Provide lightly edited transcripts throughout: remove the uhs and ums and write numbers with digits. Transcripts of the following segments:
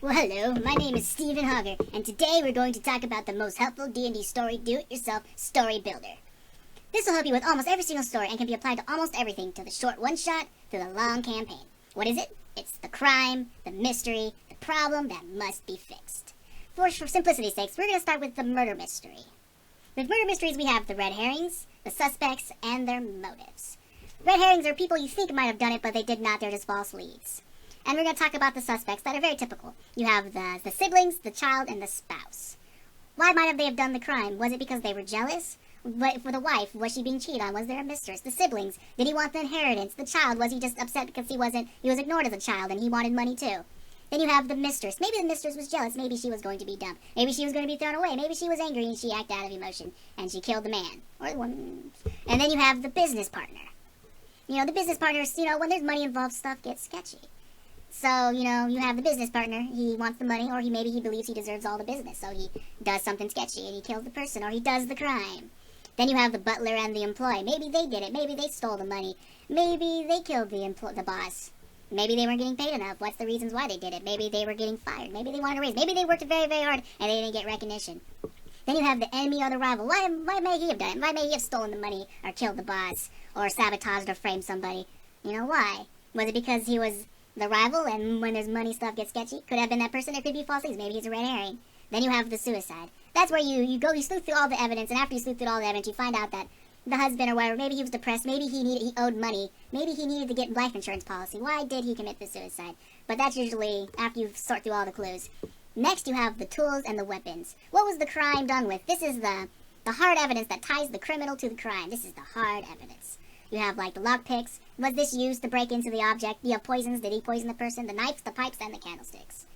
Well, hello, my name is Stephen Hogger, and today we're going to talk about the most helpful D&D story do-it-yourself story builder. This will help you with almost every single story and can be applied to almost everything, to the short one-shot, to the long campaign. What is it? It's the crime, the mystery, the problem that must be fixed. For simplicity's sake, we're going to start with the murder mystery. With murder mysteries, we have the red herrings, the suspects, and their motives. Red herrings are people you think might have done it, but they did not. They're just false leads. And we're going to talk about the suspects that are very typical. You have the siblings, the child, and the spouse. Why might they have done the crime? Was it because they were jealous? What, for the wife, was she being cheated on? Was there a mistress? The siblings, did he want the inheritance? The child, was he just upset because he was ignored as a child and he wanted money too? Then you have the mistress. Maybe the mistress was jealous. Maybe she was going to be dumped. Maybe she was going to be thrown away. Maybe she was angry and she acted out of emotion and she killed the man or the woman. And then you have the business partner. The business partners, when there's money involved, stuff gets sketchy. So, you have the business partner, he wants the money, or maybe he believes he deserves all the business, so he does something sketchy and he kills the person, or he does the crime. Then you have the butler and the employee. Maybe they did it, maybe they stole the money, maybe they killed the boss. Maybe they weren't getting paid enough. What's the reasons why they did it? Maybe they were getting fired, maybe they wanted a raise, maybe they worked very, very hard and they didn't get recognition. Then you have the enemy or the rival. Why may he have done it? Why may he have stolen the money, or killed the boss, or sabotaged or framed somebody? Why? Was it because he was the rival, and when there's money, stuff gets sketchy? Could have been that person. There could be false leads. Maybe he's a red herring. Then you have the suicide. That's where you sleuth through all the evidence, and after you sleuth through all the evidence, you find out that the husband or whatever, maybe he was depressed, maybe he owed money, maybe he needed to get life insurance policy. Why did he commit the suicide? But that's usually after you sort through all the clues. Next, you have the tools and the weapons. What was the crime done with? This is the hard evidence that ties the criminal to the crime. This is the hard evidence. You have, like, the lockpicks. Was this used to break into the object? You have poisons. Did he poison the person? The knives, the pipes, and the candlesticks.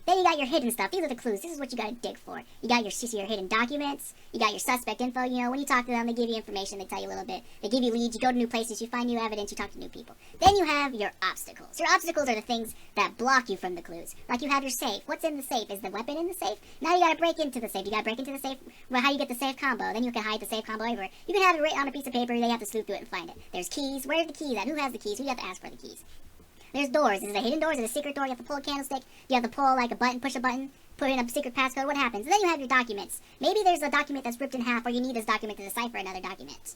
Then you got your hidden stuff. These are the clues. This is what you got to dig for. You got your hidden documents. You got your suspect info. When you talk to them, they give you information. They tell you a little bit. They give you leads. You go to new places. You find new evidence. You talk to new people. Then you have your obstacles. Your obstacles are the things that block you from the clues. Like you have your safe. What's in the safe? Is the weapon in the safe? Now you got to break into the safe. You got to break into the safe. Well, how you get the safe combo? Then you can hide the safe combo everywhere. You can have it written on a piece of paper. They have to sleuth through it and find it. There's keys. Where are the keys at? Who has the keys? Who you have to ask for the keys? There's doors. Is it a hidden door? Is it a secret door? You have to pull a candlestick. You have to pull like a button, push a button, put in a secret passcode. What happens? And then you have your documents. Maybe there's a document that's ripped in half, or you need this document to decipher another document.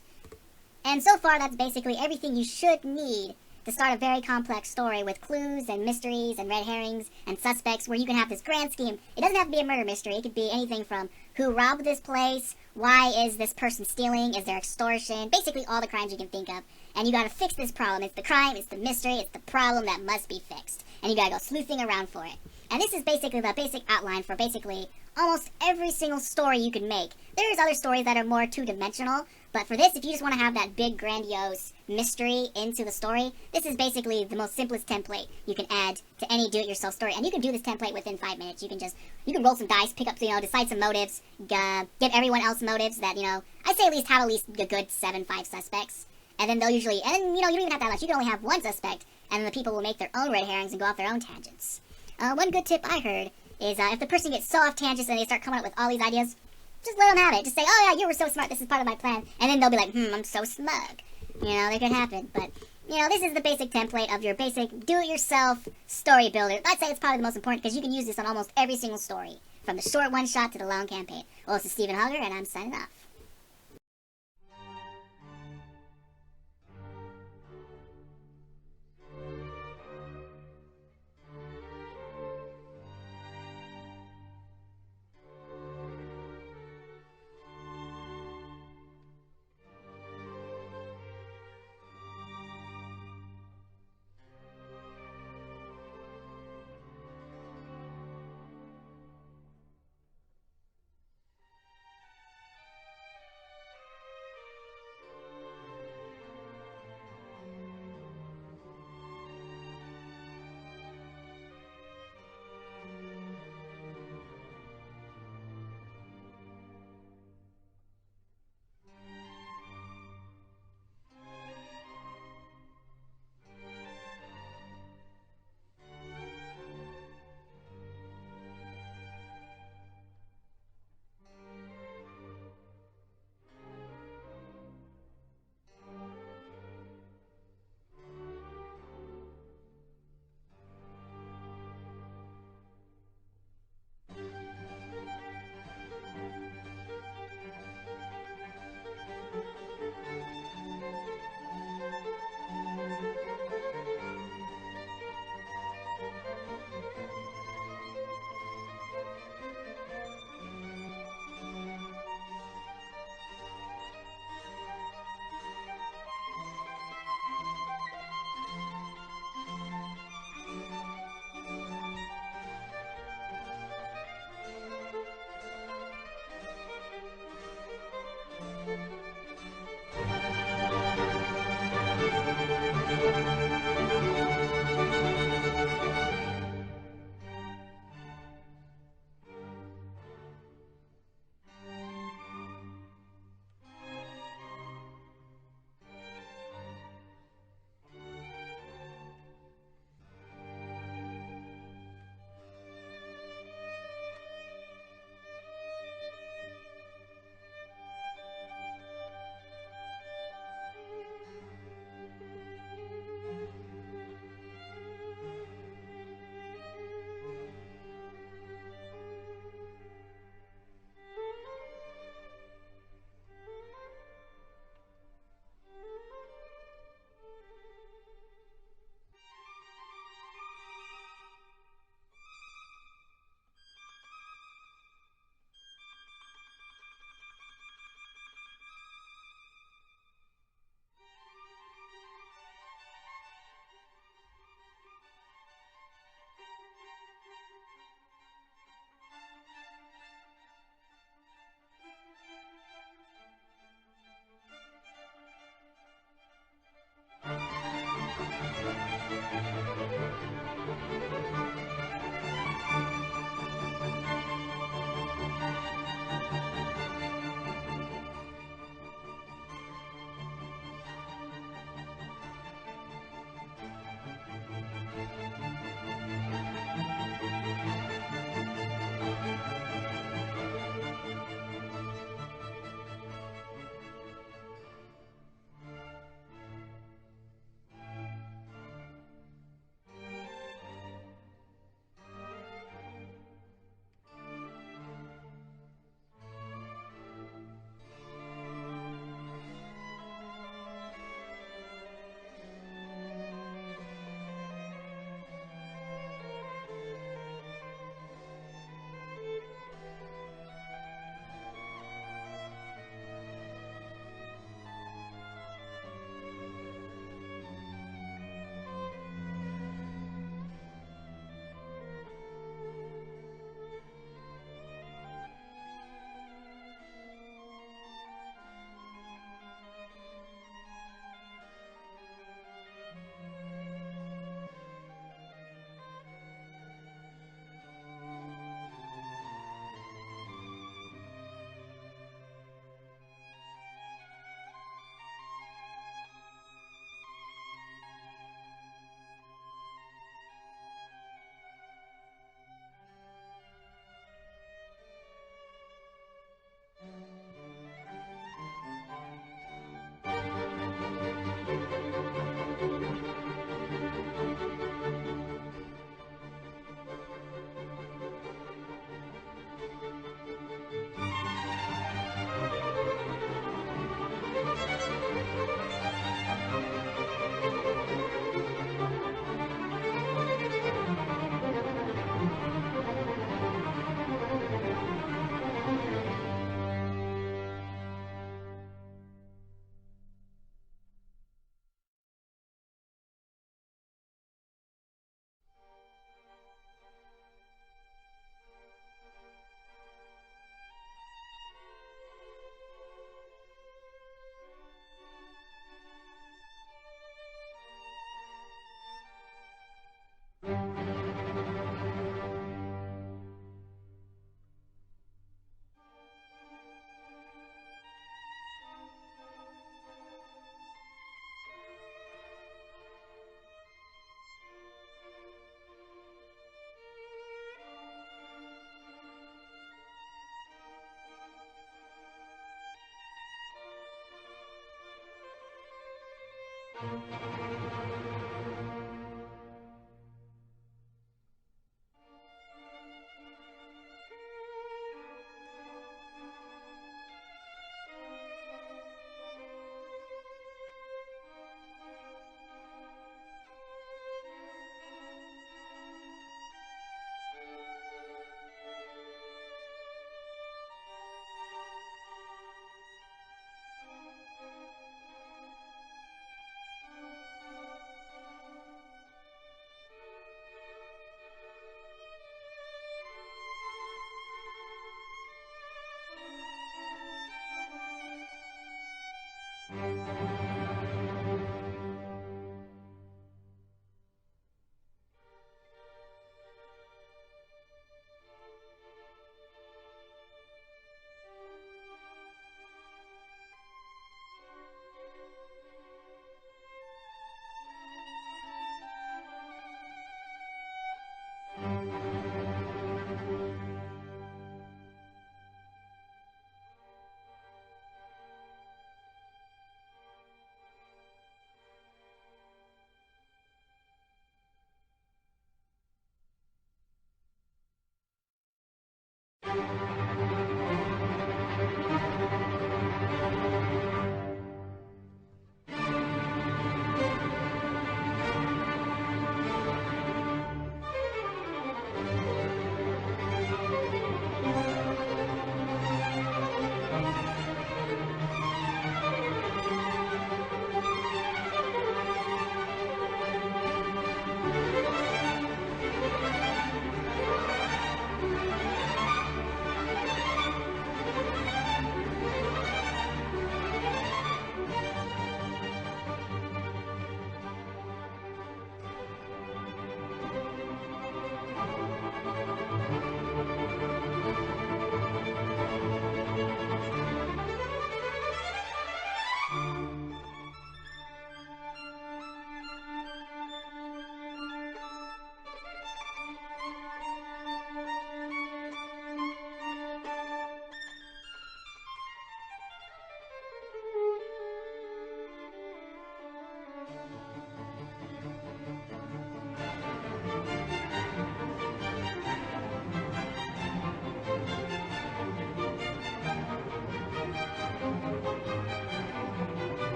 And so far, that's basically everything you should need to start a very complex story with clues and mysteries and red herrings and suspects, where you can have this grand scheme. It doesn't have to be a murder mystery. It could be anything from who robbed this place, why is this person stealing, is there extortion, basically all the crimes you can think of. And you gotta fix this problem. It's the crime, it's the mystery, it's the problem that must be fixed. And you gotta go sleuthing around for it. And this is basically the basic outline for basically almost every single story you can make. There's other stories that are more two-dimensional, but for this, if you just want to have that big, grandiose mystery into the story, this is basically the most simplest template you can add to any do-it-yourself story. And you can do this template within 5 minutes. You can roll some dice, pick up, decide some motives, give everyone else motives that, I say have at least a good 7-5 suspects. And then they'll usually, and you don't even have that much. You can only have one suspect, and then the people will make their own red herrings and go off their own tangents. One good tip I heard is if the person gets so off tangents and they start coming up with all these ideas, just let them have it. Just say, oh yeah, you were so smart, this is part of my plan. And then they'll be like, I'm so smug. That could happen. But, this is the basic template of your basic do-it-yourself story builder. I'd say it's probably the most important because you can use this on almost every single story, from the short one-shot to the long campaign. Well, this is Stephen Hogger, and I'm signing off.